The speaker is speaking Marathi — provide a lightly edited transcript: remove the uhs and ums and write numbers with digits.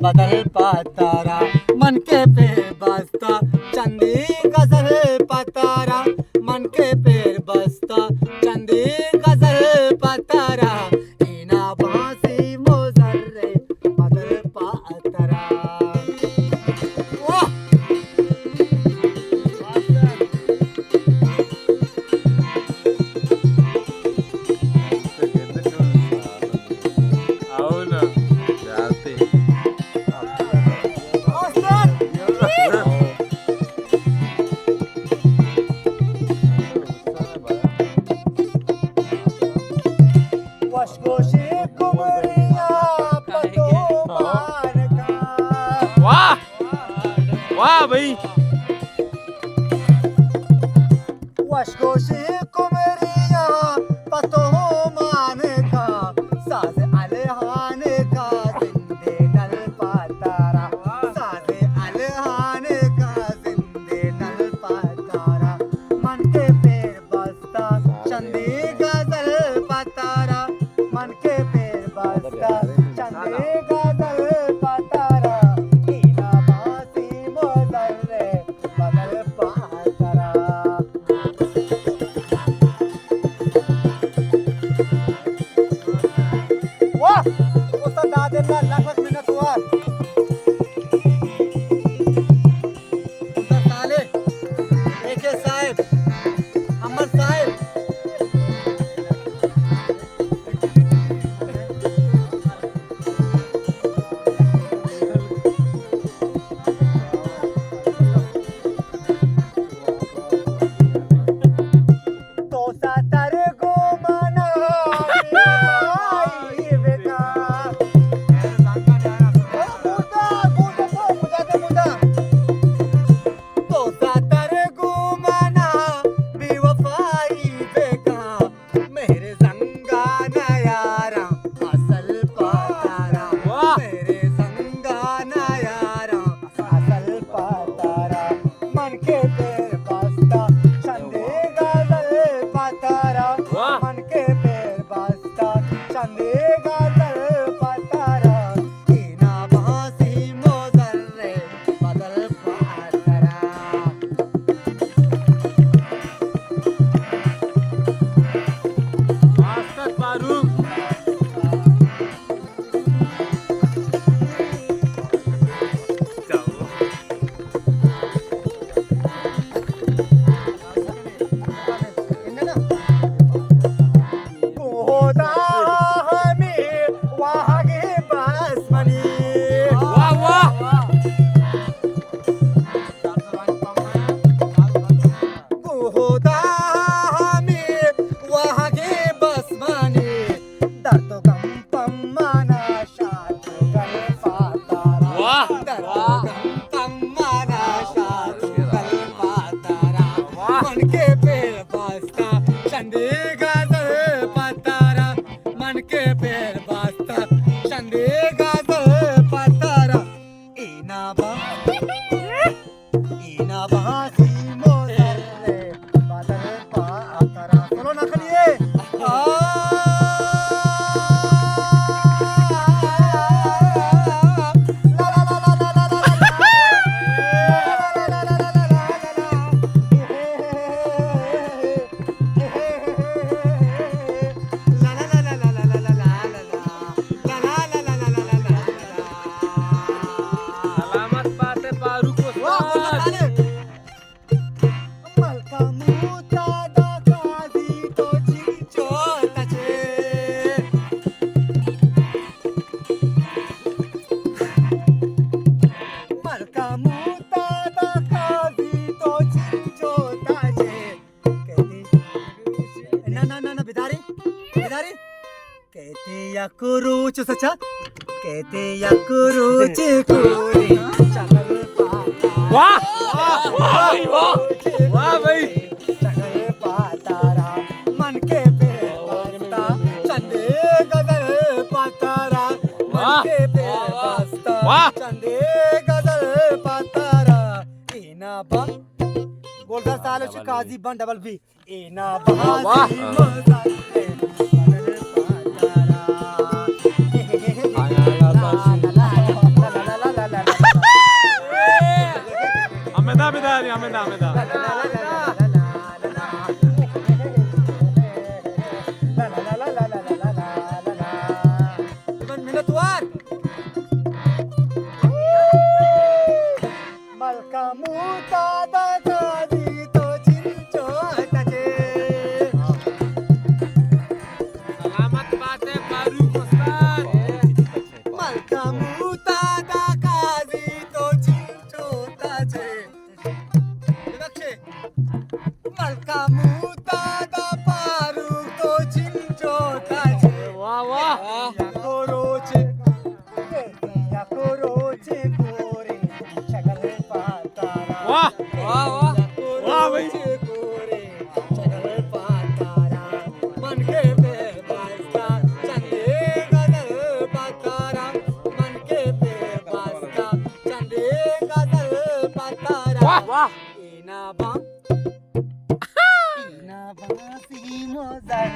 बदल पातारा मन के पे बसता चंदी गजल पातारा मन के पेर बसता चंदी गजल पातारा इना बासी मोजर्रे बदल पातारा అవునా జాతి वशगोशी कुमरिया पतो मान का वाह वाह भाई वशगोशी कुमरिया पतो मान का साज अलहान का जिंदे नल पातारा साज अलहान का जिंदे नल पातारा मन के पेर बसता चंदी गजल पातारा मन के पेर बसता चंदी गजल पातारा ईना बासी मोदल रे बदल पातारा वाह उस्ताद दादेला लगभग मिनट हुआ उस्ताद साले एके साहब अमर साहब तो सातर गो मना आई बेका तो सातर गो मना बेवफाई बेका मेरे संगाना यारा असल पातारा मेरे संगाना यारा असल पातारा मन के पेर बसता चंदे गजल पातारा मन के पेर बसता चंदे गजल पातारा ईना बासी मोदल रे बदल पातारा मास्टर फारूक होता हमें वहाँ के पास मनी वाह वाह होता हमें वहाँ के बस मनी दर्द गम पम माना शाद गल पातारा वाह दर्द वाह गम पम माना शाद गल पातारा मन के पेर बसता चंदी गजल पातारा मन के पेर बसता चंदी गजल पातारा इना बासी मोदल रे बदल पातारा चलो ना खलिए सलामत बातें फारूक उस्ताद कहते या कुरुच सचा कहते या कुरुच कोरी चल पातारा वाह वाह भाई वाह वाह भाई चल पातारा मन के पे बसता चंदे गजल पातारा मन के पे बसता वाह चंदे गजल पातारा इना बा बोलता सालो काजी बन डबल भी इना बासी मोदल रे बदल पातारा Malka mutada kazi to chincho tache. Selamat Pate Faruk Ustaz. Malka mutada kazi to chincho tache. Dedakshe. Malka mutada paru to chincho tache. वाह वाह Ya koroche. Ya koroche kore. Chagal patara. वाह वाह वाह वाह भाई वाह वाह Ina ba si mo zan